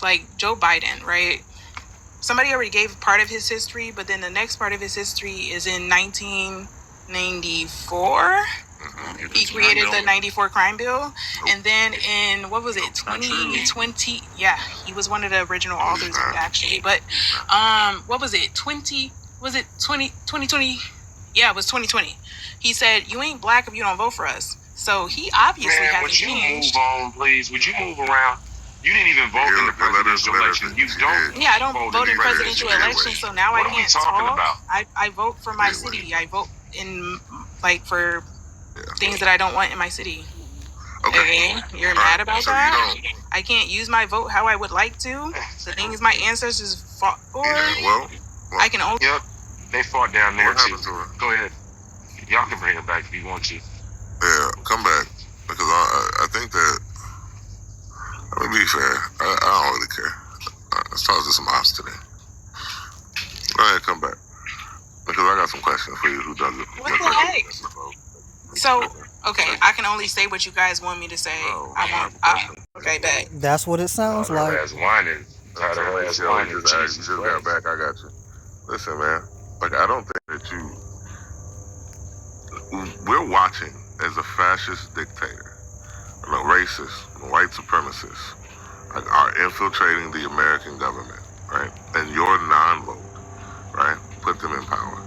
like Joe Biden, right? Somebody already gave part of his history, but then the next part of his history is in 1994. He created the 94 crime bill. And then in, what was it, 2020? Yeah, he was one of the original authors of it, actually. But what was it, 2020? Yeah, it was 2020. He said, you ain't black if you don't vote for us. So he obviously hasn't would you changed. move on, please? Would you move around? You didn't even vote in the presidential election. You don't. Yeah, I don't vote in presidential elections, so now I What are we can't talking talk. about? I vote for my city. I vote in, like, for things that I don't want in my city. Okay, you're mad about that? I can't use my vote how I would like to. The things my ancestors fought for. I can only. Yep, they fought down there too. Go ahead. Y'all can bring it back if you want to. Yeah, come back. Because I think that, let me be fair, I don't really care. Let's talk to some ops today. Go ahead, come back. Because I got some questions for you who doesn't. What the heck? So, okay, I can only say what you guys want me to say. Okay, bet. That's what it sounds like. Just got back, I got you. Listen, man, like, I don't think that we're watching as a fascist dictator, racist, white supremacists, like, are infiltrating the American government, right? And your non-vote, right, put them in power,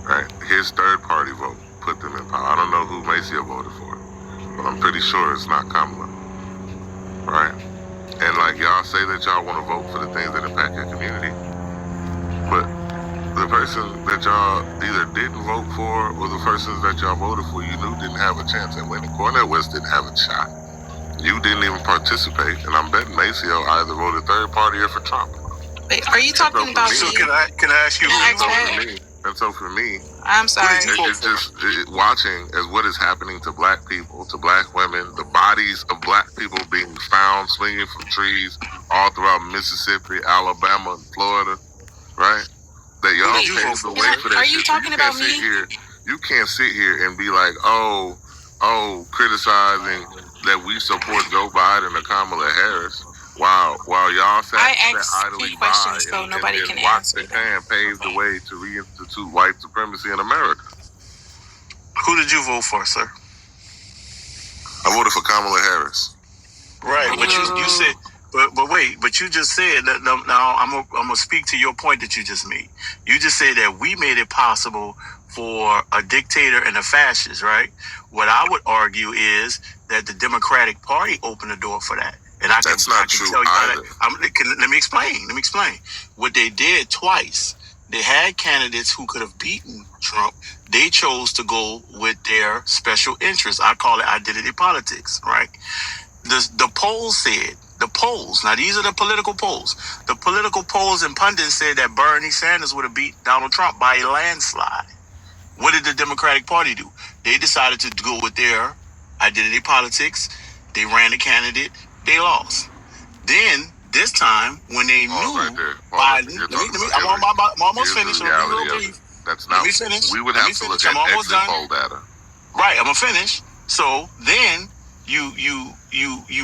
right? His third-party vote put them in power. I don't know who Maceo voted for, but I'm pretty sure it's not Kamala, right? And, like, y'all say that y'all want to vote for the things that impact your community, but the person that y'all either didn't vote for or the persons that y'all voted for you knew didn't have a chance at winning. Cornel West didn't have a shot. You didn't even participate, and I'm betting Maceo either voted third party or for Trump. Wait, are you talking about me? So can I ask you? And so for me, I'm sorry. It's just watching as what is happening to black people, to black women, the bodies of black people being found swinging from trees all throughout Mississippi, Alabama, and Florida, right? That y'all paved the way for that. Are you talking about me? You can't sit here and be like, oh, criticizing that we support Joe Biden or Kamala Harris. While y'all sat idly by so nobody can watched answer the can pave the way to reinstitute white supremacy in America. Who did you vote for, sir? I voted for Kamala Harris. Right, but you said, but wait, but you just said that. Now I'm gonna speak to your point that you just made. You just said that we made it possible for a dictator and a fascist, right? What I would argue is that the Democratic Party opened the door for that. And That's not true either. Let me explain. What they did twice, they had candidates who could have beaten Trump. They chose to go with their special interests. I call it identity politics, right? The polls said, now these are the political polls. The political polls and pundits said that Bernie Sanders would have beat Donald Trump by a landslide. What did the Democratic Party do? They decided to go with their identity politics. They ran a candidate. They lost. Then this time, when they knew Biden, I'm almost finished. That's not. We would have to look at exit poll data. Right, I'm gonna finish. So then you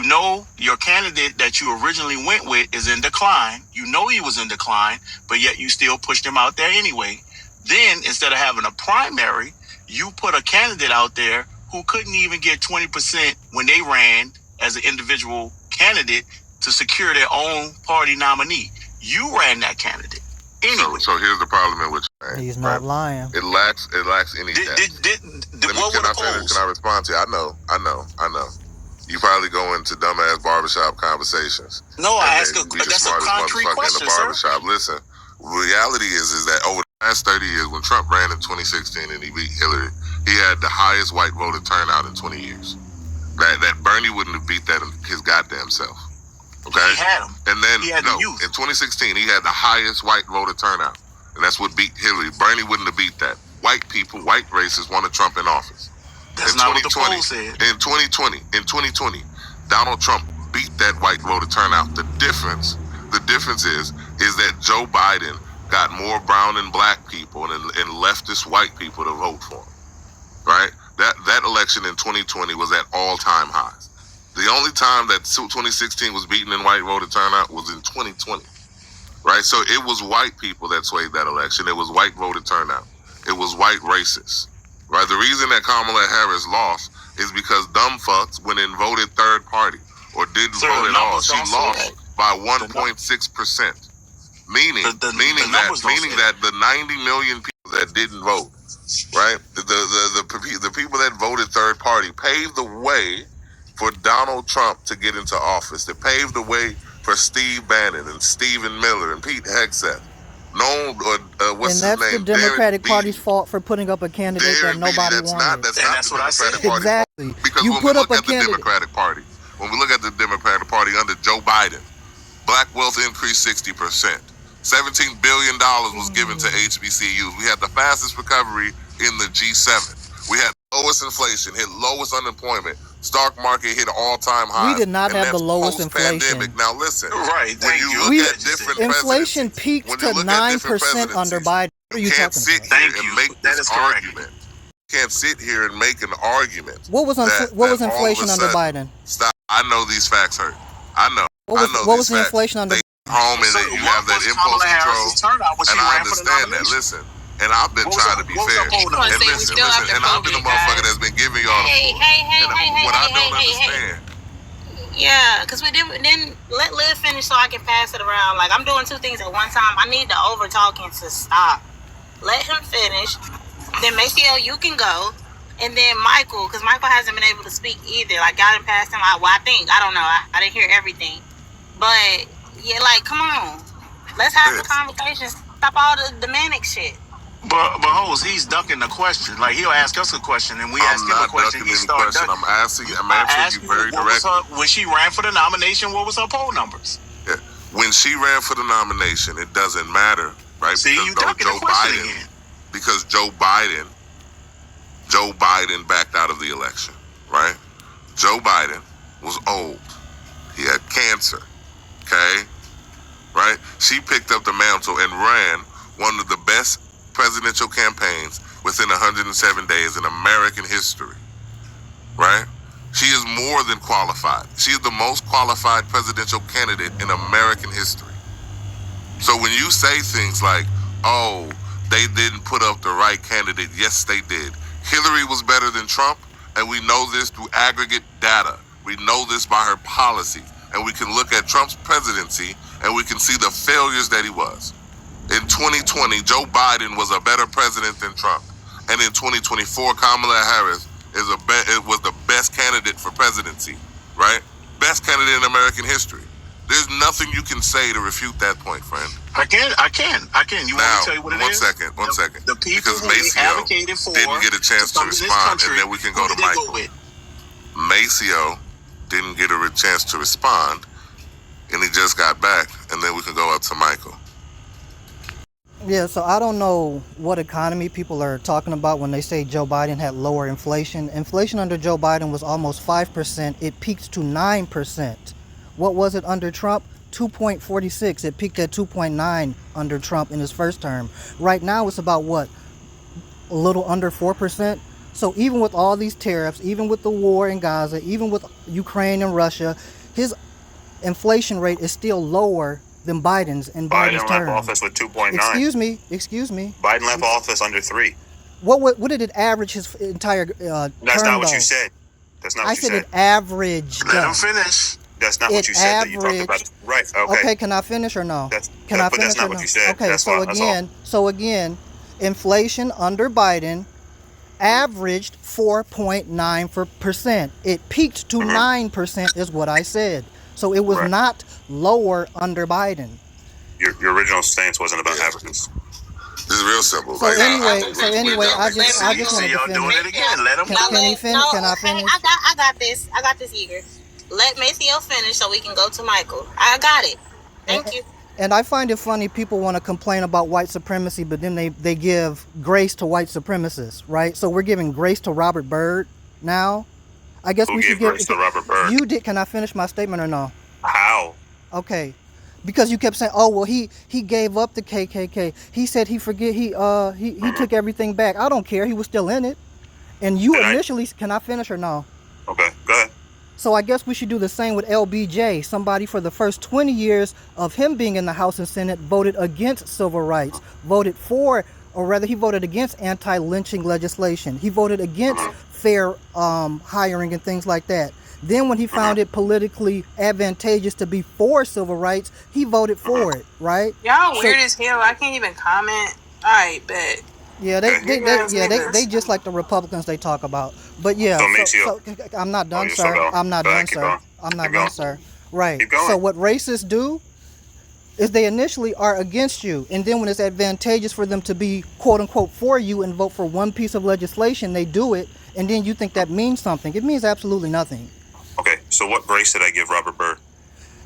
know your candidate that you originally went with is in decline. You know he was in decline, but yet you still pushed him out there anyway. Then instead of having a primary, you put a candidate out there who couldn't even get 20% when they ran as an individual candidate to secure their own party nominee. You ran that candidate. Anyway. So here's the problem in which he's not lying. It lacks any depth. Can I respond to you? I know. You probably go into dumbass barbershop conversations. No, I ask that's a concrete question, in the barbershop. Listen, reality is that over the last 30 years, when Trump ran in 2016 and he beat Hillary, he had the highest white voter turnout in 20 years. That Bernie wouldn't have beat that his goddamn self. Okay? He had him. And then, in 2016, he had the highest white voter turnout. And that's what beat Hillary. Bernie wouldn't have beat that. White people, white racists wanted Trump in office. That's not what the poll said. In 2020, Donald Trump beat that white voter turnout. The difference is that Joe Biden got more brown and black people and leftist white people to vote for him. Right? That election in 2020 was at all-time highs. The only time that 2016 was beaten in white voter turnout was in 2020, right? So it was white people that swayed that election. It was white voter turnout. It was white racists, right? The reason that Kamala Harris lost is because dumb fucks went and voted third party or didn't vote at all. She lost by 1.6%. Meaning that the 90 million people that didn't vote, right? The people that voted third party paved the way for Donald Trump to get into office. They paved the way for Steve Bannon and Stephen Miller and Pete Hegseth. What's his name? And that's the Democratic Party's fault for putting up a candidate that nobody wanted. That's what I said. Exactly. Because you when put we up look a at the candidate. Democratic Party, when we look at the Democratic Party under Joe Biden, black wealth increased 60%. $17 billion was given to HBCUs. We had the fastest recovery in the G7. We had lowest inflation, hit lowest unemployment. Stock market hit all-time high. We did not have the lowest inflation. Now listen, right? When you look at different inflation peaked to 9% under Biden. What are you talking about? Thank you. Make this argument. You can't sit here and make an argument. What was inflation under Biden? Stop. I know these facts hurt. I know. What was the inflation under? Home and then you have that impulse control, and I understand that. Listen, and I've been trying to be fair. And listen, and I've been the motherfucker that's been giving y'all the what I don't understand. Yeah, because we didn't let Liv finish so I can pass it around. Like, I'm doing two things at one time. I need the over talking to stop. Let him finish. Then Maceo, you can go. And then Michael, because Michael hasn't been able to speak either. Like, y'all done passed him out. Well, I think. I don't know. I didn't hear everything. But, yeah, like, come on. Let's have the conversation. Stop all the manic shit. But Hose, he's ducking the question. Like, he'll ask us a question, and we ask him a question. He starts ducking. I'm answering you very directly. When she ran for the nomination, what was her poll numbers? Yeah. When she ran for the nomination, it doesn't matter, right? See, because you ducking the question again. Because Joe Biden backed out of the election, right? Joe Biden was old. He had cancer, okay? Right? She picked up the mantle and ran one of the best presidential campaigns within 107 days in American history, right? She is more than qualified. She is the most qualified presidential candidate in American history. So when you say things like, oh, they didn't put up the right candidate, yes, they did. Hillary was better than Trump, and we know this through aggregate data. We know this by her policy, and we can look at Trump's presidency, and we can see the failures that he was. In 2020, Joe Biden was a better president than Trump. And in 2024, Kamala Harris was the best candidate for presidency, right? Best candidate in American history. There's nothing you can say to refute that point, friend. I can. You want me to tell you what it is? One second. The people because who Maceo advocated for didn't get a chance to respond, and then we can go to Michael. Maceo didn't get a chance to respond, and he just got back, and then we can go up to Michael. Yeah, so I don't know what economy people are talking about when they say Joe Biden had lower inflation. Inflation under Joe Biden was almost 5%. It peaked to 9%. What was it under Trump? 2.46. It peaked at 2.9 under Trump in his first term. Right now it's about what? A little under 4%. So even with all these tariffs, even with the war in Gaza, even with Ukraine and Russia, his inflation rate is still lower than Biden's in Biden's term. Biden left office with 2.9. Excuse me. Biden left office under 3. What did it average his entire That's term not what though? you said. That's not what I you said. said. It averaged. Let him finish. That's not what you said that you talked about. Right. Okay. Okay, can I finish or no? But that's not what you said. Okay, that's so again, inflation under Biden averaged 4.9%. It peaked to 9% is what I said. So it was not lower under Biden. Your original stance wasn't about averages. This is real simple. So anyway, I just wanted to y'all finish. doing it again. Let him Can he finish? Can I finish? I got this, Eager. Let Maceo finish so we can go to Michael. I got it. Thank you. And I find it funny people want to complain about white supremacy, but then they give grace to white supremacists, right? So we're giving grace to Robert Byrd now. I guess we should give grace to Robert Byrd. You did. Can I finish my statement or no? How? Okay. Because you kept saying, "Oh, well, he gave up the KKK. He said he took everything back." I don't care. He was still in it. And you initially, can I finish or no? Okay, go ahead. So I guess we should do the same with LBJ. Somebody for the first 20 years of him being in the House and Senate voted against civil rights, voted for, or rather he voted against anti-lynching legislation. He voted against fair hiring and things like that. Then when he found it politically advantageous to be for civil rights, he voted for it, right? Y'all weird as hell. I can't even comment. All right, bet. Yeah, they just like the Republicans they talk about. But yeah, so I'm not done, sir. I'm not done, sir. I'm not done, sir. Right. So what racists do is they initially are against you, and then when it's advantageous for them to be quote unquote for you and vote for one piece of legislation, they do it, and then you think that means something. It means absolutely nothing. Okay, so what grace did I give Robert Byrd?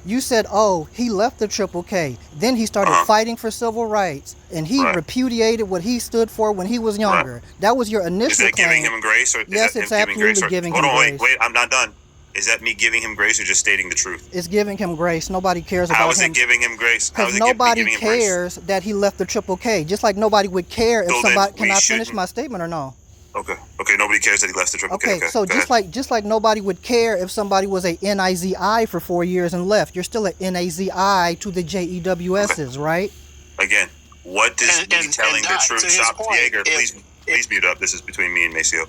You said, oh, he left the Triple K. Then he started fighting for civil rights, and he repudiated what he stood for when he was younger. That was your initial claim. Is that giving him grace? Or yes, it's absolutely giving him grace. Wait, I'm not done. Is that me giving him grace or just stating the truth? It's giving him grace. Nobody cares about him. How is it giving him grace? Because nobody cares that he left the Triple K. Just like nobody would care if somebody... Can I finish my statement or no? Okay, nobody cares that he left the Triple K. Okay, so just like nobody would care if somebody was a NIZI for 4 years and left. You're still an NAZI to the JEWSs, right? Again, what does me telling the truth... Stop, Jaeger, please mute up. This is between me and Maceo.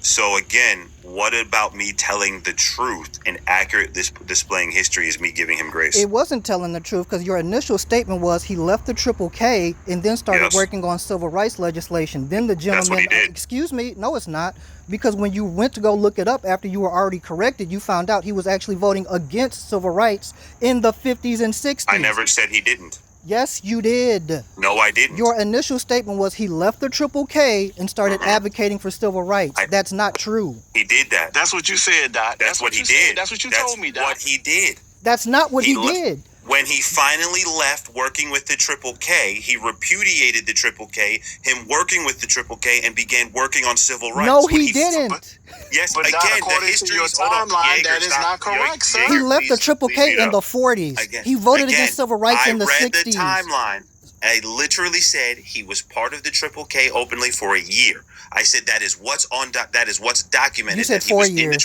So again, what about me telling the truth and accurate displaying history is me giving him grace? It wasn't telling the truth, because your initial statement was he left the Triple K and then started working on civil rights legislation. Then the gentleman... That's what he did. Excuse me, no it's not. Because when you went to go look it up after you were already corrected, you found out he was actually voting against civil rights in the 50s and 60s. I never said he didn't. Yes, you did. No, I didn't. Your initial statement was he left the Triple K and started advocating for civil rights. That's not true. He did that. That's what you said, Doc. That's what he did. That's what you told me, Doc. That's what he did. That's not what he did. When he finally left working with the Triple K, he repudiated the Triple K, him working with the Triple K, and began working on civil rights. No, he didn't. Yes, but again, according the history to your timeline, that is not correct, sir. He left the Triple K in the 40s. He voted against civil rights in the 60s. I read the timeline. I literally said he was part of the Triple K openly for a year. I said that is what's on. That is what's documented. You said 4 years.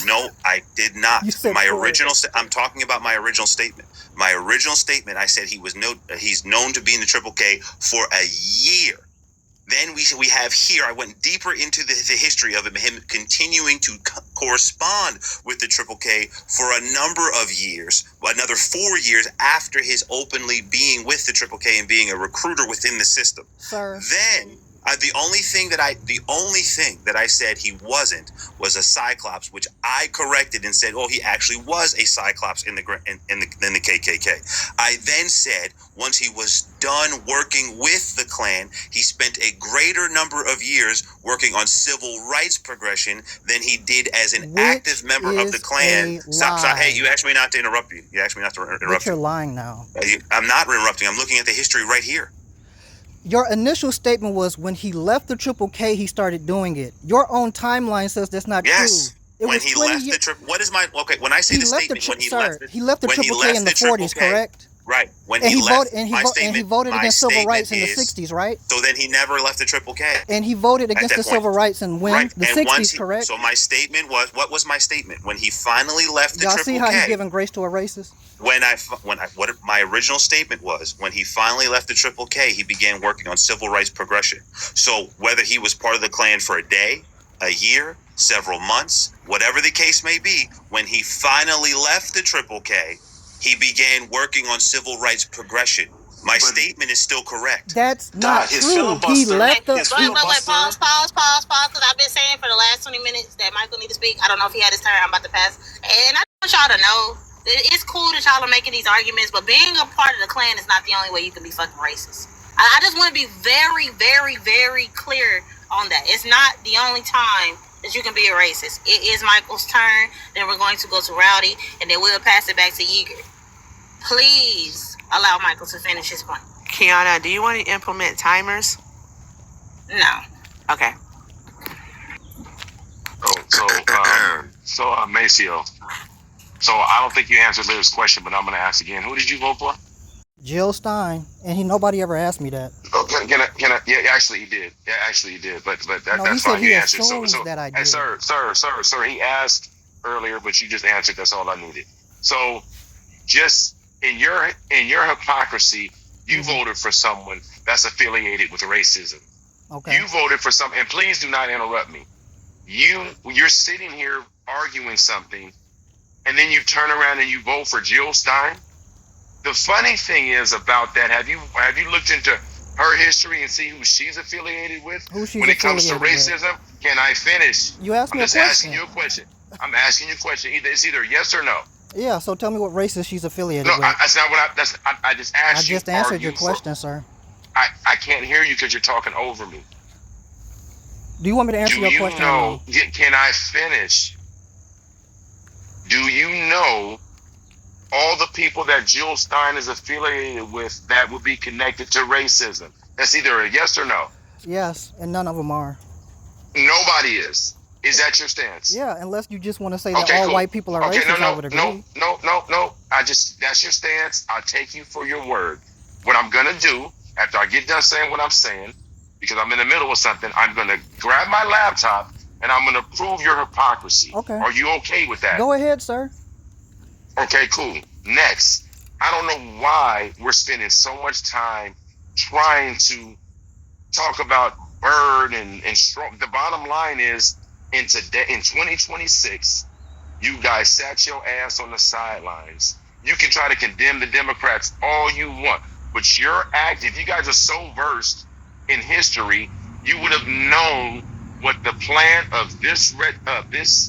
No, I did not. You said my original. I'm talking about my original statement. My original statement. I said he's known to be in the Triple K for a year. Then we have here. I went deeper into the history of him continuing to correspond with the Triple K for a number of years, another 4 years after his openly being with the Triple K and being a recruiter within the system. Sir. Then the only thing that I said he wasn't was a Cyclops, which I corrected and said, oh, he actually was a Cyclops in the KKK. I then said once he was done working with the Klan, he spent a greater number of years working on civil rights progression than he did as an active member of the Klan. Stop. Hey, you asked me not to interrupt you. You asked me not to interrupt you. But you're lying now. I'm not interrupting. I'm looking at the history right here. Your initial statement was when he left the Triple K, he started doing it. Your own timeline says that's not true. When he left the Triple... What is my... Okay, when I say the statement, when he left the... He left the Triple K in the 40s, correct? Right. When he left, he voted against civil rights in the 60s, right? So then he never left the Triple K. And he voted against the civil rights in when? The 60s, correct? So my statement was... What was my statement? When he finally left the Triple K... Y'all see how he's giving grace to a racist? What my original statement was, when he finally left the Triple K, he began working on civil rights progression. So whether he was part of the Klan for a day, a year, several months, whatever the case may be, when he finally left the Triple K, he began working on civil rights progression. My statement is still correct. That's not true. He left the... Pause, because I've been saying for the last 20 minutes that Michael need to speak. I don't know if he had his turn. I'm about to pass. And I want y'all to know, it's cool that y'all are making these arguments, but being a part of the Klan is not the only way you can be fucking racist. I just want to be very, very, very clear on that. It's not the only time that you can be a racist. It is Michael's turn. Then we're going to go to Rowdy, and then we'll pass it back to Yeager. Please allow Michael to finish his point. Kiana, do you want to implement timers? No. Okay. Maceo. So I don't think you answered Liv's question, but I'm going to ask again. Who did you vote for? Jill Stein, and nobody ever asked me that. Oh, can I? Yeah, actually he did. Yeah, actually he did. But that's fine. You answered. So that I did. Hey, sir. He asked earlier, but you just answered. That's all I needed. So, just in your hypocrisy, you voted for someone that's affiliated with racism. Okay. You voted for some, and please do not interrupt me. You're sitting here arguing something, and then you turn around and you vote for Jill Stein. The funny thing is about that, have you looked into her history and see who she's affiliated with when it comes to racism? Can I finish? You asked me I'm a just question. asking you a question. I'm asking you a question. It's either yes or no. Yeah, so tell me what races she's affiliated with. No, that's not what I just asked you. I just answered your question, sir. I can't hear you because you're talking over me. Do you want me to answer your question? No. Can I finish? Do you know all the people that Jill Stein is affiliated with that would be connected to racism? That's either a yes or no. Yes, and none of them are. Nobody is. Is that your stance? Yeah, unless you just want to say that all white people are racist, I would agree. No. That's your stance. I'll take you for your word. What I'm gonna do after I get done saying what I'm saying, because I'm in the middle of something, I'm gonna grab my laptop and I'm gonna prove your hypocrisy. Okay. Are you okay with that? Go ahead, sir. Okay, cool. Next, I don't know why we're spending so much time trying to talk about Bird and strong. The bottom line is, in 2026, you guys sat your ass on the sidelines. You can try to condemn the Democrats all you want, but your act, if you guys are so versed in history, you would have known what the plan of this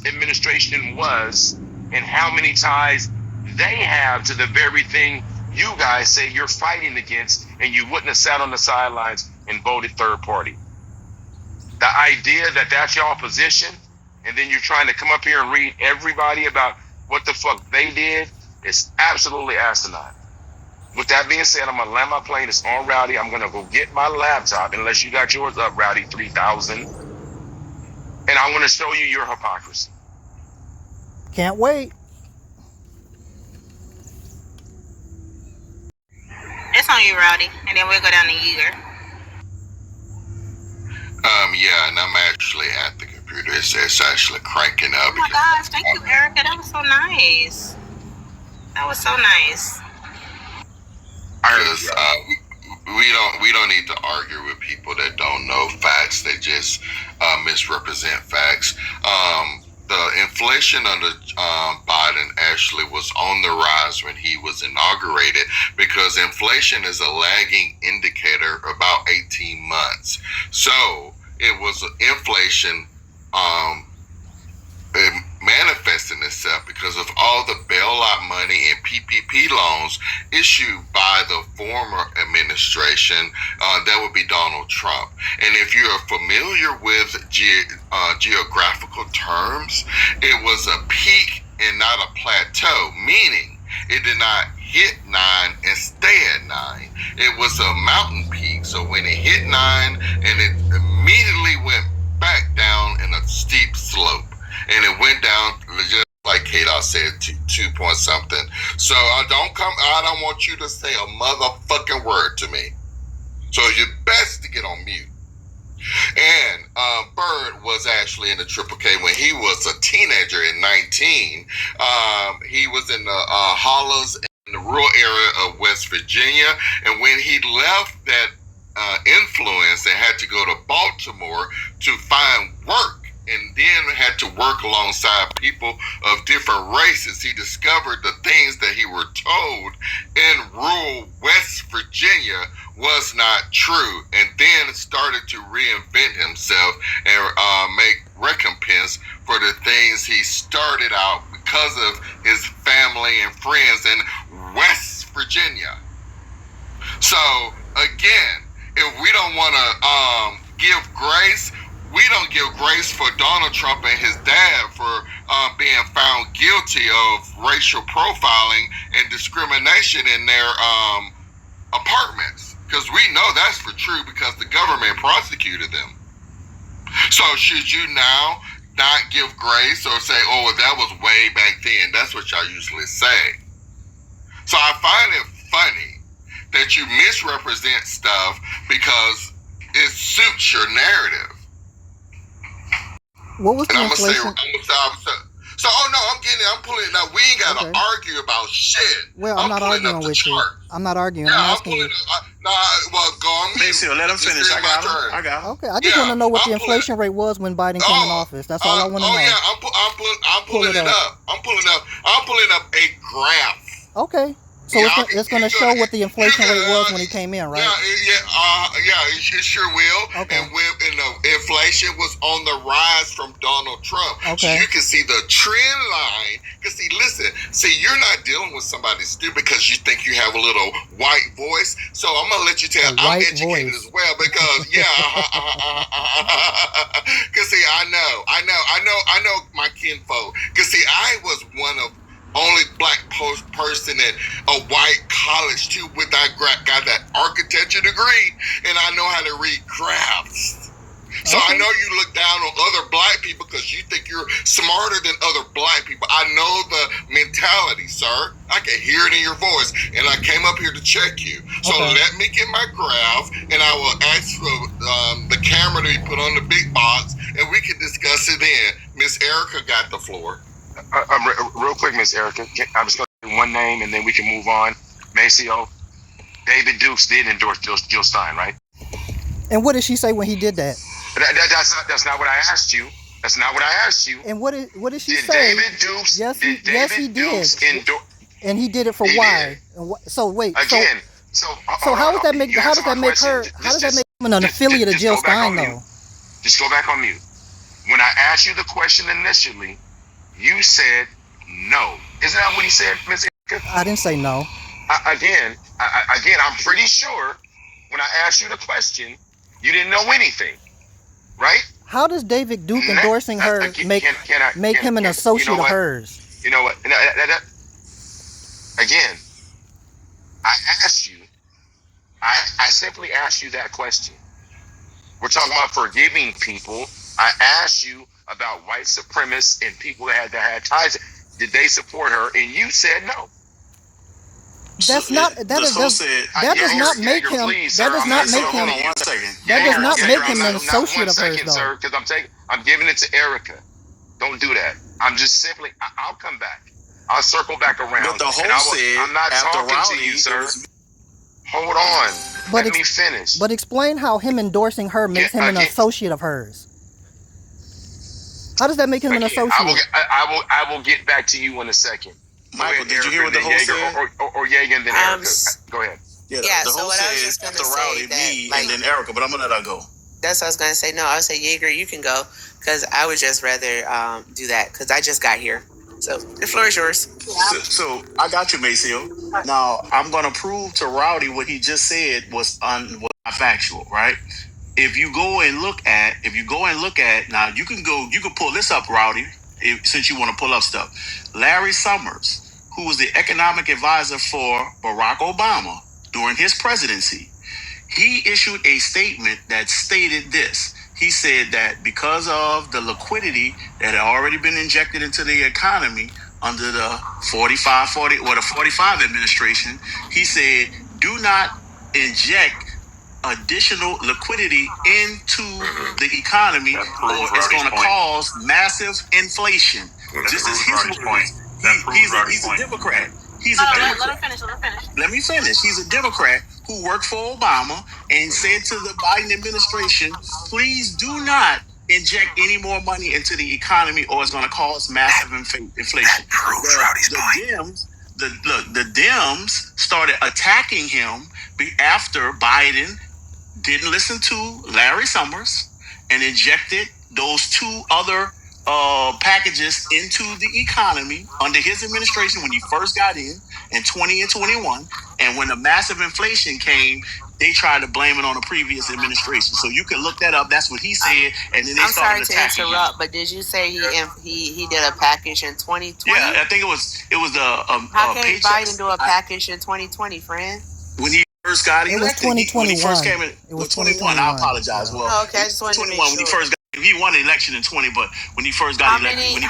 administration was and how many ties they have to the very thing you guys say you're fighting against, and you wouldn't have sat on the sidelines and voted third party. The idea that that's y'all position, and then you're trying to come up here and read everybody about what the fuck they did, is absolutely asinine. With that being said, I'm going to land my plane. It's on Rowdy. I'm going to go get my laptop, unless you got yours up, Rowdy 3000. And I'm going to show you your hypocrisy. Can't wait. It's on you, Rowdy, and then we'll go down to Yeager. Yeah, and I'm actually at the computer. It's actually cranking up. Oh my gosh, thank you, Erica. That was so nice. That was so nice. Because we don't need to argue with people that don't know facts. They just misrepresent facts. The inflation under Biden actually was on the rise when he was inaugurated, because inflation is a lagging indicator about 18 months. So it was inflation manifesting itself because of all the bailout money and PPP loans issued by the former administration. That would be Donald Trump. And if you're familiar with geographical terms, it was a peak and not a plateau, meaning it did not hit 9 and stay at 9. It was a mountain peak. So when it hit 9, and it immediately went back down in a steep slope. And it went down, just like K-Dot said, to 2 point something. So I don't want you to say a motherfucking word to me. So you're best to get on mute. And Bird was actually in the Triple K when he was a teenager in 19. He was in the hollows in the rural area of West Virginia. And when he left that influence and had to go to Baltimore to find work, and then had to work alongside people of different races, he discovered the things that he were told in rural West Virginia was not true, and then started to reinvent himself and make recompense for the things he started out because of his family and friends in West Virginia. So again, if we don't want to give grace, we don't give grace for Donald Trump and his dad for being found guilty of racial profiling and discrimination in their apartments, because we know that's for true because the government prosecuted them. So should you now not give grace or say, oh, that was way back then? That's what y'all usually say. So I find it funny that you misrepresent stuff because it suits your narrative. What was the inflation? So, oh no, I'm pulling it up. We ain't got to Okay. argue about shit. Well, I'm not pulling arguing up the with you. chart. I'm not arguing. Yeah, I'm I'm asking pulling you. well, go on mute. Maceo, let him This finish. is I my got turn. him. I got him. Okay, I just want to know what the I'm pulling- inflation rate was when Biden came in office. That's all I want to know. yeah, I'm pulling it up. I'm pulling up a graph. Okay. So Yeah, it's going to show what the inflation rate was when he came in, right? Yeah, it sure will. Okay. And the inflation was on the rise from Donald Trump. Okay. So you can see the trend line. Because you're not dealing with somebody stupid because you think you have a little white voice. So I'm gonna let you tell. I'm educated as well because Because see, I know my kinfolk. Because see, I was one of only black person at a white college too, with got that architecture degree, and I know how to read graphs. So I know you look down on other black people because you think you're smarter than other black people. I know the mentality, sir. I can hear it in your voice, and I came up here to check you. So let me get my graph, and I will ask for the camera to be put on the big box, and we can discuss it then. Miss Erica got the floor. Real quick, Miss Erica, I'm just going to do one name and then we can move on. Maceo, David Dukes did endorse Jill Stein, right? And what did she say when he did that? That's not what I asked you. That's not what I asked you. And what did she Did say? David Dukes? Yes, did yes, David he did. Dukes And he did it for He why? did. And so wait. Again, So how does that make? How does that make her? How does that make him an affiliate of Jill Stein though? Just go back on mute. When I asked you the question initially, you said no. Isn't that what he said, Miss Erica? I didn't say no. Again, I'm pretty sure when I asked you the question, you didn't know anything, right? How does David Duke endorsing her make him an associate of hers? You know what? Again, I asked you. I simply asked you that question. We're talking about forgiving people. I asked you about white supremacists and people that had ties. Did they support her? And you said no. That's not that does not make him. That does not make him. That does not make him an associate of hers, though. Sir, because I'm giving it to Erica. Don't do that. I'm just simply. I'll come back. I'll circle back around. But the whole said I'm not after talking Rowdy, to you, sir. Hold on. Let me finish. But explain how him endorsing her makes him an associate of hers. How does that make him an associate? I will get back to you in a second. Michael, did you hear what the whole said? Or Yeager and then Erica. Go ahead. Yeah, so what I was just going to say Rowdy, me, and then Erica, but I'm going to let her go. That's what I was going to say. No, I would say, Yeager, you can go, because I would just rather do that, because I just got here. So the floor is yours. So I got you, Maceo. Now, I'm going to prove to Rowdy what he just said was not factual, right? If you go and look at, now you can pull this up, Rowdy, since you want to pull up stuff. Larry Summers, who was the economic advisor for Barack Obama during his presidency, he issued a statement that stated this. He said that because of the liquidity that had already been injected into the economy under the 45 administration, he said, do not inject additional liquidity into the economy or it's going to cause massive inflation. This is his point. He's a Democrat. He's a Democrat. Let me finish. He's a Democrat who worked for Obama and said to the Biden administration, please do not inject any more money into the economy or it's going to cause massive inflation. The Dems started attacking him after Biden didn't listen to Larry Summers and injected those two other packages into the economy under his administration when he first got in 20 and 21. And when the massive inflation came, they tried to blame it on the previous administration. So you can look that up. That's what he said. And then they started attacking him. I'm sorry to interrupt, but did you say he did a package in 2020? Yeah, I think it was How can Biden do a package in 2020, friend? When he first got in, it was 2021. When he first came in, it was 21. I apologize. Well, okay, I just wanted to make 21 sure. when he first got. He won the election in 20, but when he first got elected,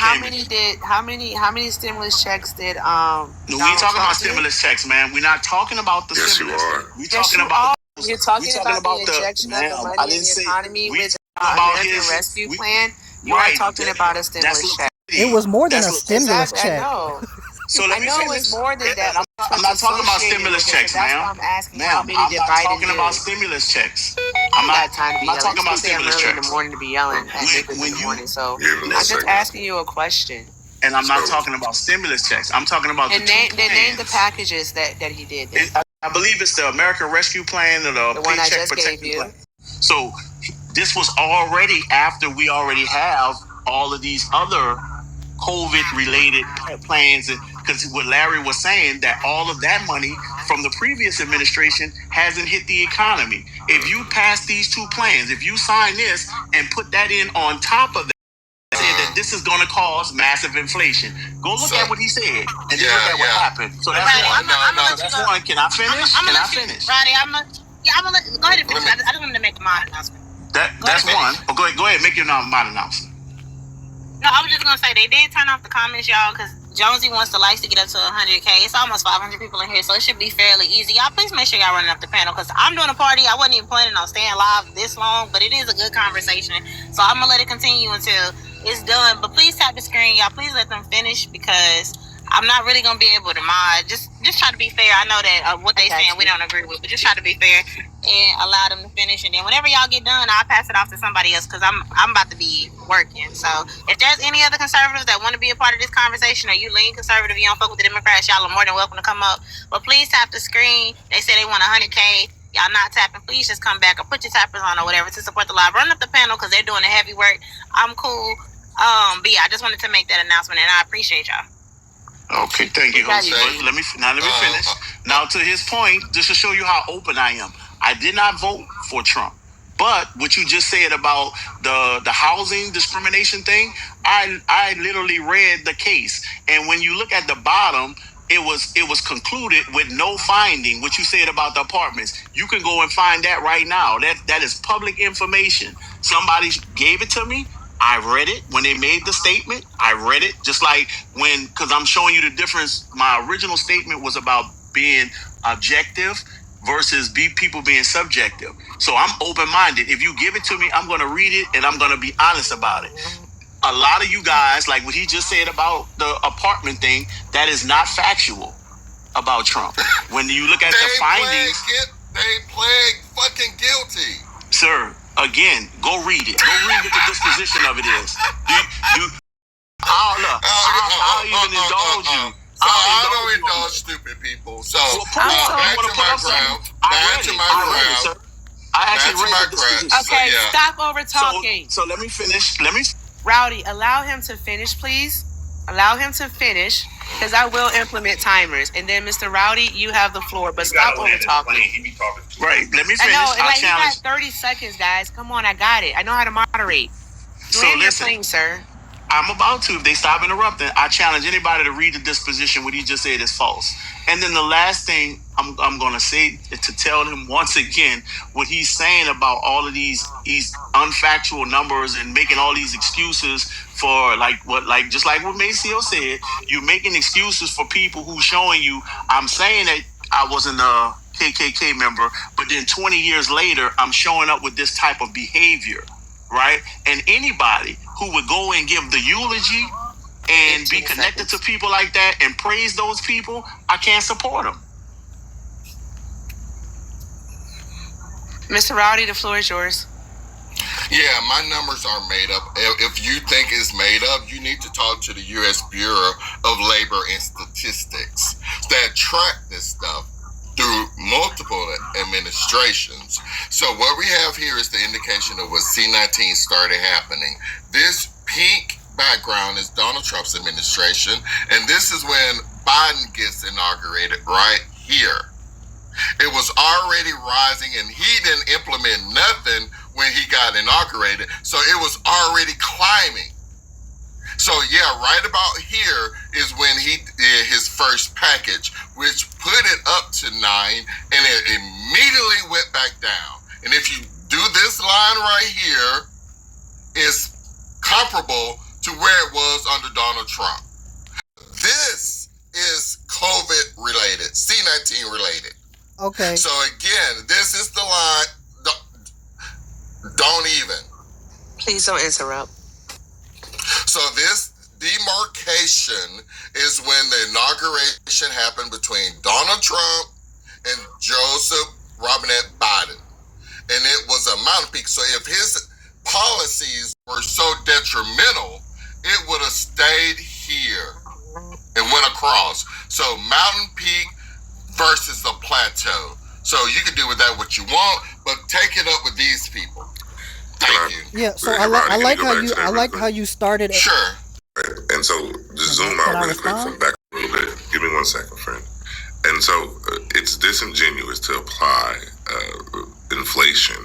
how many stimulus checks did No, we ain't talking about stimulus checks, man. We're not talking about the stimulus. We're talking about. You're talking about the injection of the money in the economy with the American Rescue Plan. You are talking about a stimulus check. It was more than a That's stimulus I check. know. so I let me know finish. it's more than that. I'm not talking about associated stimulus with it, checks, so that's why ma'am. I'm asking how many I'm not divided talking about years. stimulus checks. I I'm got time to I'm be not yelling. talking about It's 2 a.m. stimulus early in the checks. morning to be yelling at midnight When in the you morning. So Give him a I'm just second. asking you a question. and I'm not So- talking about stimulus checks. I'm talking about And the name two the plans. packages that he did. Then. I believe it's the American Rescue Plan or the The one I Paycheck just gave Protection you. Plan. So this was already after we already have all of these other COVID-related plans, because what Larry was saying, that all of that money from the previous administration hasn't hit the economy. If you pass these two plans, if you sign this and put that in on top of that, said that this is going to cause massive inflation. Go look at what he said, and then look at what happened. So that's Roddy, one. that's one. Can I finish? I'm Can I let you, finish? Roddy, I'm gonna go ahead and finish. I just wanted to make my announcement. That's one. Oh, go ahead, make your mind announcement. No, I was just gonna say they did turn off the comments, y'all, because Jonesy wants the likes to get up to 100K. It's almost 500 people in here, so it should be fairly easy. Y'all, please make sure y'all running up the panel, because I'm doing a party. I wasn't even planning on staying live this long, but it is a good conversation, so I'm gonna let it continue until it's done. But please tap the screen, y'all. Please let them finish, because I'm not really gonna be able to mod. Just try to be fair. I know that what they saying we don't agree with, but just try to be fair and allow them to finish. And then whenever y'all get done, I'll pass it off to somebody else, because I'm about to be working. So if there's any other conservatives that want to be a part of this conversation, or you lean conservative, you don't fuck with the Democrats, y'all are more than welcome to come up. But please tap the screen. They say they want 100K. Y'all not tapping, please just come back or put your tappers on or whatever to support the live. Run up the panel, because they're doing the heavy work. I'm cool. But yeah, I just wanted to make that announcement, and I appreciate y'all. Okay, thank you, Jose. Let me finish. Now, to his point, just to show you how open I am, I did not vote for Trump. But what you just said about the housing discrimination thing, I literally read the case, and when you look at the bottom, it was concluded with no finding. What you said about the apartments, you can go and find that right now. That is public information. Somebody gave it to me. I read it when they made the statement. I read it just like because I'm showing you the difference. My original statement was about being objective versus people being subjective. So I'm open-minded. If you give it to me, I'm going to read it and I'm going to be honest about it. A lot of you guys, like what he just said about the apartment thing, that is not factual about Trump. When you look at the findings, they pled fucking guilty. Sir, again, go read it. Go read what the disposition of it is. I'll even indulge you. I don't indulge stupid people. So back to my ground. I actually read the disposition. Okay, stop over talking. So let me finish. Rowdy, allow him to finish, please. Allow him to finish, because I will implement timers. And then, Mr. Rowdy, you have the floor, but stop over talking. Right, let me finish. I know, I'll like, challenge. you got 30 seconds, guys. Come on, I got it. I know how to moderate. So Land your listen, plane, sir. I'm about to. If they stop interrupting, I challenge anybody to read the disposition. What he just said is false. And then the last thing I'm going to say is to tell him once again what he's saying about all of these unfactual numbers and making all these excuses for just like what Maceo said. You're making excuses for people who showing you. I'm saying that I wasn't a KKK member, but then 20 years later, I'm showing up with this type of behavior. Right? And anybody who would go and give the eulogy and be connected to people like that and praise those people, I can't support them. Mr. Rowdy, the floor is yours. Yeah, my numbers are made up. If you think it's made up, you need to talk to the U.S. Bureau of Labor and Statistics that track this stuff through multiple administrations. So what we have here is the indication of what C-19 started happening. This pink background is Donald Trump's administration, and this is when Biden gets inaugurated right here. It was already rising, and he didn't implement nothing when he got inaugurated, so it was already climbing. So yeah, right about here is when he did his first package, which put it up to 9, and it immediately went back down. And if you do this line right here, it's comparable to where it was under Donald Trump. This is COVID related, C-19 related. Okay. So again, this is the line. Don't even. Please don't interrupt. So this demarcation is when the inauguration happened between Donald Trump and Joseph Robinette Biden. And it was a mountain peak. So if his policies were so detrimental, it would have stayed here and went across. So mountain peak versus the plateau. So you can do with that what you want, but take it up with these people. Thank you. Yeah, so I like how you started. Sure. And so just zoom out really quick from back a little bit. Give me 1 second, friend. And so it's disingenuous to apply inflation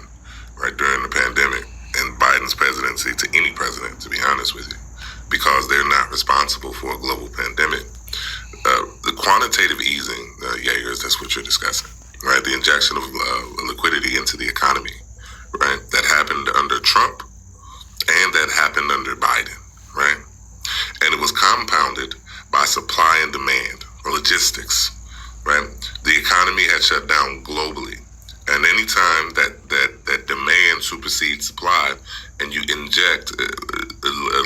right during the pandemic and Biden's presidency to any president, to be honest with you, because they're not responsible for a global pandemic. The quantitative easing, Jaegers, that's what you're discussing, right? The injection of liquidity into the economy, right? That happened under Trump and that happened under Biden, right? And it was compounded by supply and demand, or logistics, right? The economy had shut down globally. And anytime that demand supersedes supply and you inject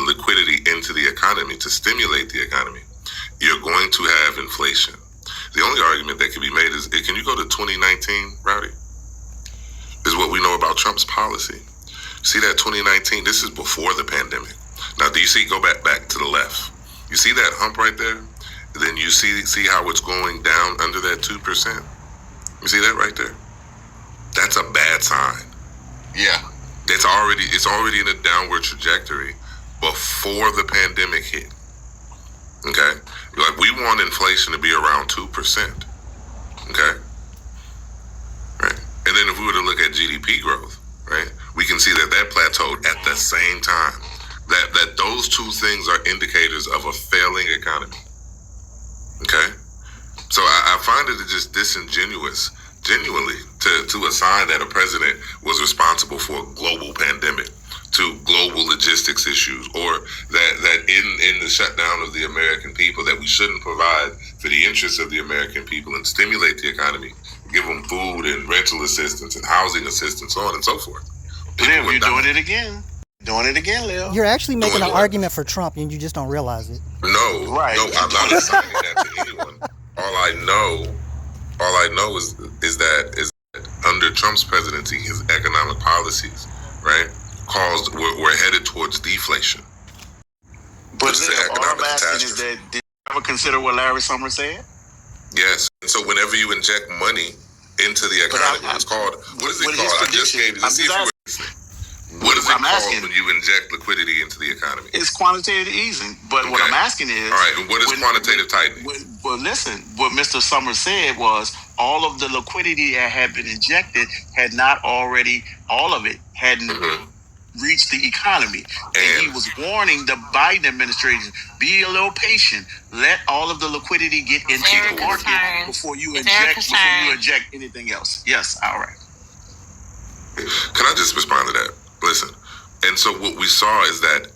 liquidity into the economy to stimulate the economy, you're going to have inflation. The only argument that can be made is, can you go to 2019, Rowdy? Is what we know about Trump's policy. See that 2019, this is before the pandemic. Now, do you see, go back to the left. You see that hump right there? Then you see how it's going down under that 2%. You see that right there? That's a bad sign. Yeah. It's already in a downward trajectory before the pandemic hit. Okay? Like, we want inflation to be around 2%. Okay? Right. And then if we were to look at GDP growth, right, we can see that plateaued at the same time. That those two things are indicators of a failing economy. Okay? So I find it just disingenuous, genuinely, to assign that a president was responsible for a global pandemic, to global logistics issues, or that in the shutdown of the American people, that we shouldn't provide for the interests of the American people and stimulate the economy, give them food and rental assistance and housing assistance, so on and so forth. Leo, you're doing it again. Doing it again, Leo. You're actually making an argument for Trump, and you just don't realize it. No, right. No, I'm not assigning that to anyone. All I know is that under Trump's presidency, his economic policies, right, we're headed towards deflation. But Leo, all I'm asking is that, did you ever consider what Larry Summers said? Yes. And so whenever you inject money into the economy, it's called, what is it called? I just gave you, let's see if you were listening. What is it called when you inject liquidity into the economy? It's quantitative easing. But what I'm asking is... All right, and what is quantitative tightening? Well, listen, what Mr. Summers said was all of the liquidity that had been injected had not already, all of it hadn't reached the economy. And he was warning the Biden administration, be a little patient. Let all of the liquidity get into the market before you inject anything else. Yes, all right. Can I just respond to that? Listen, and so what we saw is that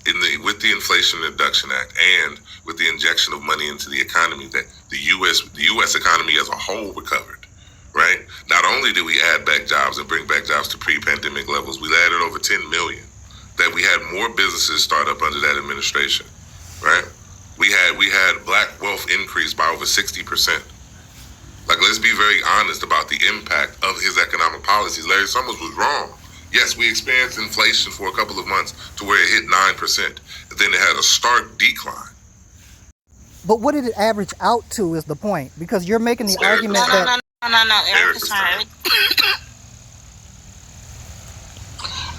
with the Inflation Reduction Act and with the injection of money into the economy, that the U.S. economy as a whole recovered, right? Not only did we add back jobs and bring back jobs to pre-pandemic levels, we added over 10 million. That we had more businesses start up under that administration, right? We had black wealth increase by over 60%. Like, let's be very honest about the impact of his economic policies. Larry Summers was wrong. Yes, we experienced inflation for a couple of months to where it hit 9%. And then it had a stark decline. But what did it average out to is the point. Because you're making the argument that... No, Erica's time.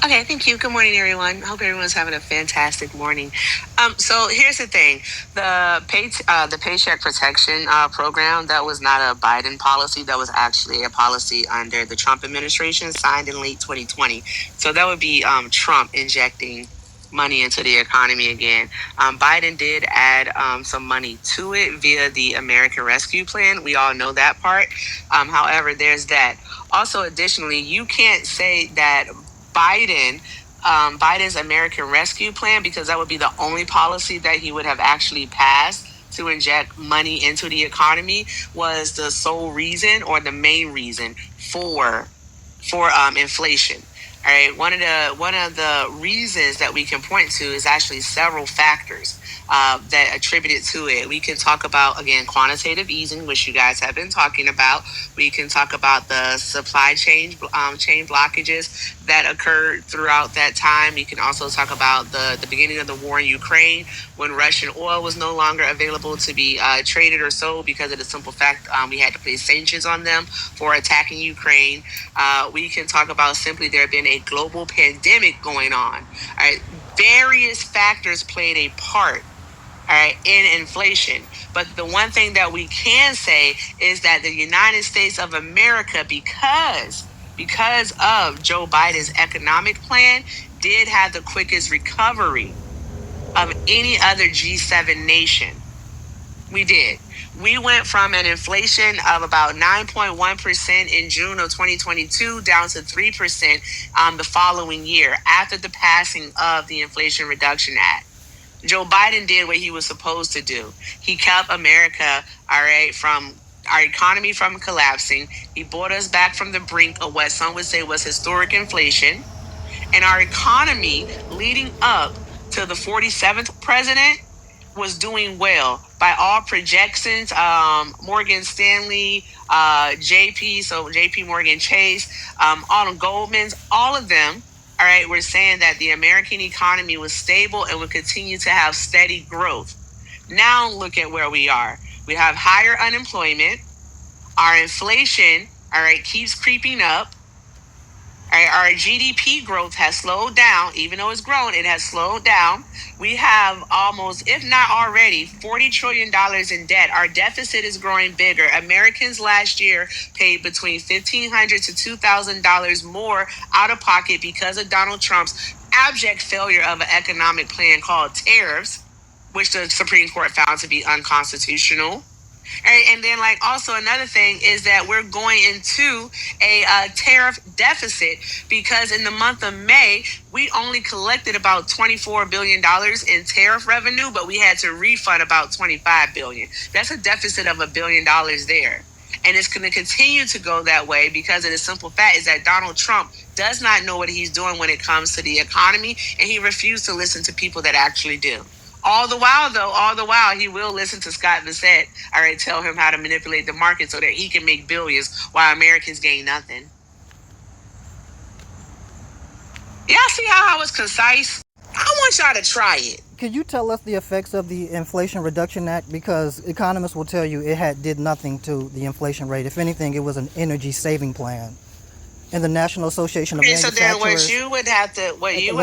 Okay, thank you. Good morning, everyone. Hope everyone's having a fantastic morning. So here's the thing: the Paycheck Protection Program, that was not a Biden policy. That was actually a policy under the Trump administration, signed in late 2020. So that would be Trump injecting money into the economy again. Biden did add some money to it via the American Rescue Plan. We all know that part. However, there's that. Also, additionally, you can't say that Biden's American Rescue Plan, because that would be the only policy that he would have actually passed to inject money into the economy, was the sole reason or the main reason for inflation. All right, one of the reasons that we can point to is actually several factors that attributed to it. We can talk about, again, quantitative easing, which you guys have been talking about. We can talk about the supply chain blockages that occurred throughout that time. We can also talk about the beginning of the war in Ukraine, when Russian oil was no longer available to be traded or sold because of the simple fact we had to place sanctions on them for attacking Ukraine. We can talk about simply there being a global pandemic going on. All right, various factors played a part, all right, in inflation. But the one thing that we can say is that the United States of America, because of Joe Biden's economic plan, did have the quickest recovery of any other G7 nation. We did. We went from an inflation of about 9.1% in June of 2022 down to 3% the following year after the passing of the Inflation Reduction Act. Joe Biden did what he was supposed to do. He kept America, all right, from our economy from collapsing. He brought us back from the brink of what some would say was historic inflation. And our economy leading up to the 47th president was doing well by all projections. Morgan Stanley, JP Morgan Chase, all of Goldman's, all of them, all right, were saying that the American economy was stable and would continue to have steady growth. Now look at where we are. We have higher unemployment. Our inflation, all right, keeps creeping up. Our GDP growth has slowed down. Even though it's grown, it has slowed down. We have almost, if not already, $40 trillion in debt. Our deficit is growing bigger. Americans last year paid between $1,500 to $2,000 more out of pocket because of Donald Trump's abject failure of an economic plan called tariffs, which the Supreme Court found to be unconstitutional. And then, like, also another thing is that we're going into a tariff deficit because in the month of May, we only collected about $24 billion in tariff revenue, but we had to refund about $25 billion. That's a deficit of $1 billion there. And it's going to continue to go that way because of the simple fact is that Donald Trump does not know what he's doing when it comes to the economy, and he refused to listen to people that actually do. All the while, he will listen to Scott Bissett, all right, tell him how to manipulate the market so that he can make billions while Americans gain nothing. Y'all see how I was concise? I want y'all to try it. Could you tell us the effects of the Inflation Reduction Act? Because economists will tell you it did nothing to the inflation rate. If anything, it was an energy saving plan. And the National Association of Manufacturers. So then what you would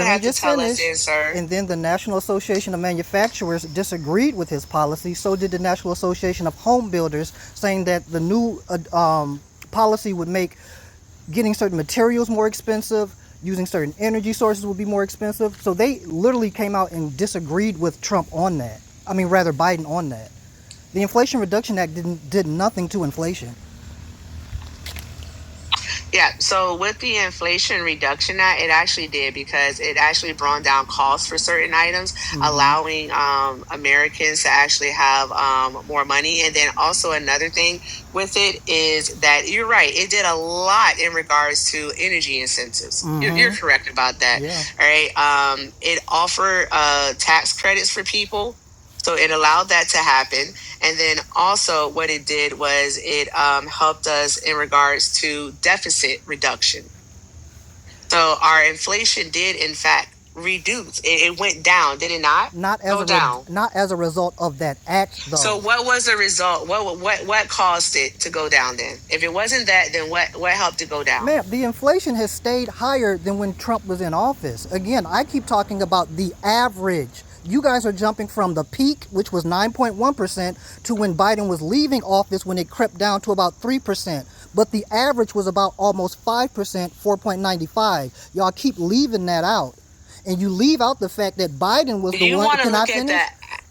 have to tell us is, sir. And then the National Association of Manufacturers disagreed with his policy. So did the National Association of Home Builders, saying that the new policy would make getting certain materials more expensive, using certain energy sources would be more expensive. So they literally came out and disagreed with Trump on that. I mean, rather Biden on that. The Inflation Reduction Act did nothing to inflation. Yeah, so with the Inflation Reduction Act, it actually did because it actually brought down costs for certain items, allowing Americans to actually have more money. And then also another thing with it is that you're right, it did a lot in regards to energy incentives. You're correct about that. Yeah. All right. It offered tax credits for people. So it allowed that to happen. And then also what it did was it helped us in regards to deficit reduction. So our inflation did, in fact, reduce. It went down, did it not? Not as a result of that act, though. So what was the result? What caused it to go down then? If it wasn't that, then what helped it go down? Ma'am, the inflation has stayed higher than when Trump was in office. Again, I keep talking about the average. You guys are jumping from the peak, which was 9.1%, to when Biden was leaving office when it crept down to about 3%. But the average was about almost 5%, 4.95. Y'all keep leaving that out. And you leave out the fact that Biden was the one. Can I finish?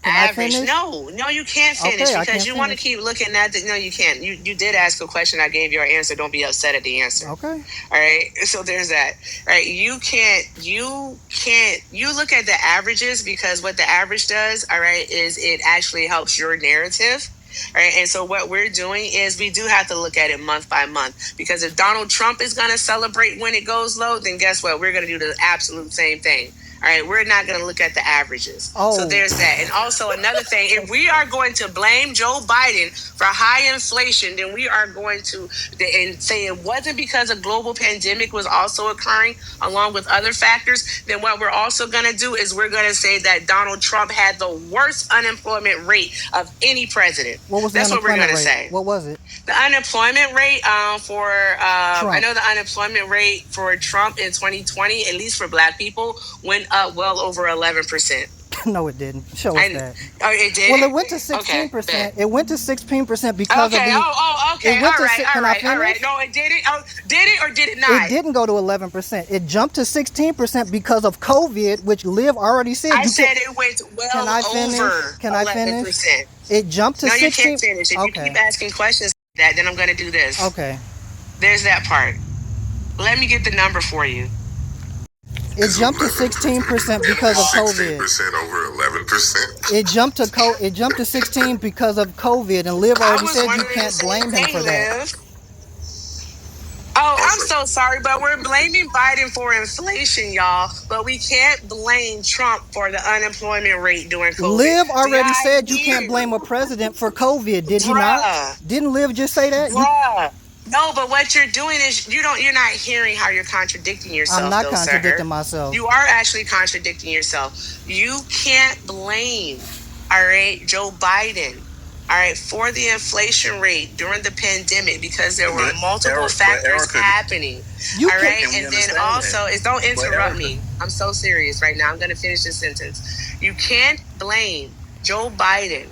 Average. No, you can't finish because you want to finish. keep looking at the. No, you can't. You did ask a question. I gave your answer. Don't be upset at the answer. Okay. All right. So there's that. All right. You look at the averages because what the average does, all right, is it actually helps your narrative. Right? And so what we're doing is we do have to look at it month by month, because if Donald Trump is going to celebrate when it goes low, then guess what? We're going to do the absolute same thing. All right, we're not going to look at the averages. So there's that. And also another thing, if we are going to blame Joe Biden for high inflation, then we are going to and say it wasn't because a global pandemic was also occurring along with other factors, then what we're also going to do is we're going to say that Donald Trump had the worst unemployment rate of any president. What was That's the what we're going to rate? say. What was it? The unemployment rate I know the unemployment rate for Trump in 2020, at least for Black people, went up well over 11%. No, it didn't. Show us that. Oh, it did? Well, it went to 16%. Okay, it went to 16% because of the... okay. It went All right. No, it didn't. Oh, did it or did it not? It didn't go to 11%. It jumped to 16% because of COVID, which Liv already said. I said it went well over 11%. Can I finish? It jumped to 16%. No, you can't finish. If you keep asking questions like that, then I'm going to do this. Okay. There's that part. Let me get the number for you. It jumped to 16% because of COVID. 16% over 11%. It jumped to 16 because of COVID, and Liv already said you can't blame him for that. Oh, I'm so sorry, but we're blaming Biden for inflation, y'all. But we can't blame Trump for the unemployment rate during COVID. Liv already said you can't blame a president for COVID. Did he not? Didn't Liv just say that? No, but what you're doing is you're not hearing how you're contradicting yourself. I'm not contradicting myself. You are actually contradicting yourself. You can't blame, all right, Joe Biden, all right, for the inflation rate during the pandemic, because there were multiple factors happening. All right, and then also, don't interrupt me. I'm so serious right now. I'm going to finish this sentence. You can't blame Joe Biden,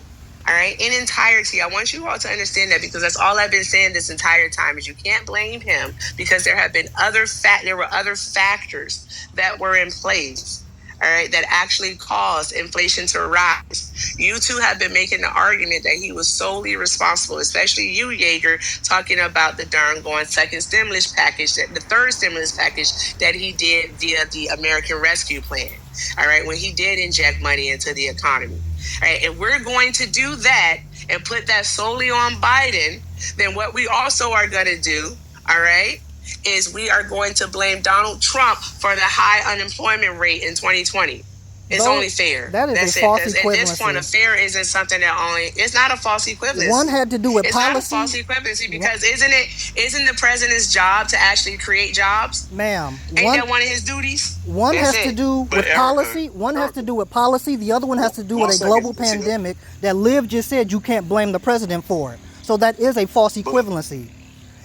all right, in entirety. I want you all to understand that, because that's all I've been saying this entire time, is you can't blame him, because there have been other factors that were in place, all right, that actually caused inflation to rise. You two have been making the argument that he was solely responsible, especially you, Yeager, talking about the darn going second stimulus package, the third stimulus package that he did via the American Rescue Plan, all right, when he did inject money into the economy. All right, and we're going to do that and put that solely on Biden. Then what we also are going to do, all right, is we are going to blame Donald Trump for the high unemployment rate in 2020. It's only fair. That is a false equivalency. At this point, a fair isn't something that it's not a false equivalency. One had to do with policy. It's not a false equivalency, because isn't the president's job to actually create jobs? Ma'am. Ain't that one of his duties? One has to do with policy. One has to do with policy. The other one has to do with a global pandemic that Liv just said you can't blame the president for it. So that is a false equivalency.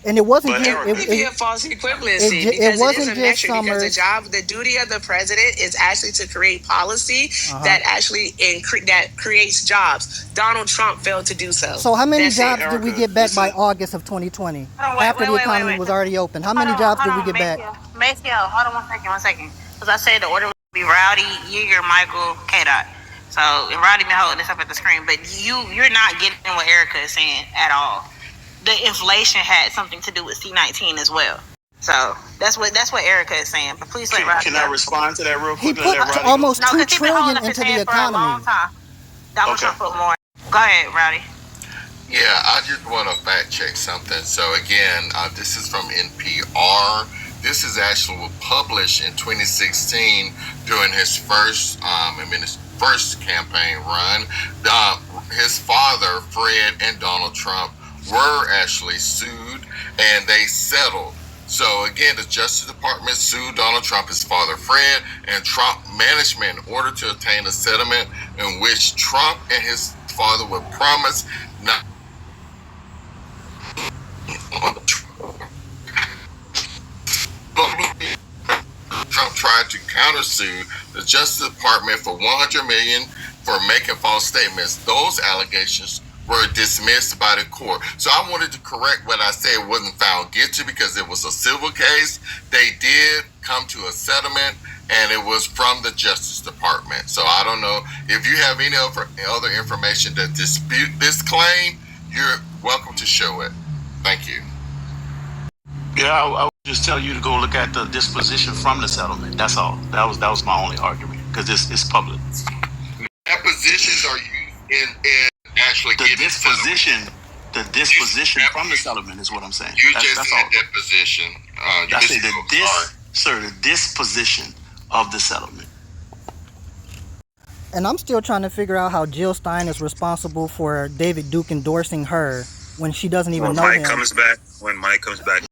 And it wasn't just a false equivalency, because it wasn't just Summers. Because the duty of the president is actually to create policy that actually that creates jobs. Donald Trump failed to do so. So how many jobs did we get back by August of 2020 after the economy was already open? How many jobs did we get back? Maceo, hold on one second. Because I said the order would be Rowdy, Yeager, Michael, K-Dot. So and Rowdy been holding this up at the screen, but you're not getting what Erica is saying at all. The inflation had something to do with C-19 as well. So that's what Erica is saying. But please let Rowdy. Can I respond to that real quick? He put almost $2 trillion into the economy. Donald Trump put more. Go ahead, Rowdy. Yeah, I just want to fact check something. So again, this is from NPR. This is actually published in 2016 during his first campaign run. His father, Fred, and Donald Trump were actually sued, and they settled. So again, the Justice Department sued Donald Trump, his father Fred, and Trump management in order to obtain a settlement in which Trump and his father would promise not. Trump tried to countersue the Justice Department for $100 million for making false statements. Those allegations were dismissed by the court. So I wanted to correct what I said wasn't found guilty, because it was a civil case. They did come to a settlement, and it was from the Justice Department. So I don't know if you have any other information that dispute this claim. You're welcome to show it. Thank you. Yeah, I would just tell you to go look at the disposition from the settlement. That's all. That was my only argument, because it's public. Depositions are used in actual actually the getting the settlement. disposition from the settlement is what I'm saying. You That's just all. said that position. I say the disposition of the settlement. And I'm still trying to figure out how Jill Stein is responsible for David Duke endorsing her when she doesn't even know him. When Mike comes back,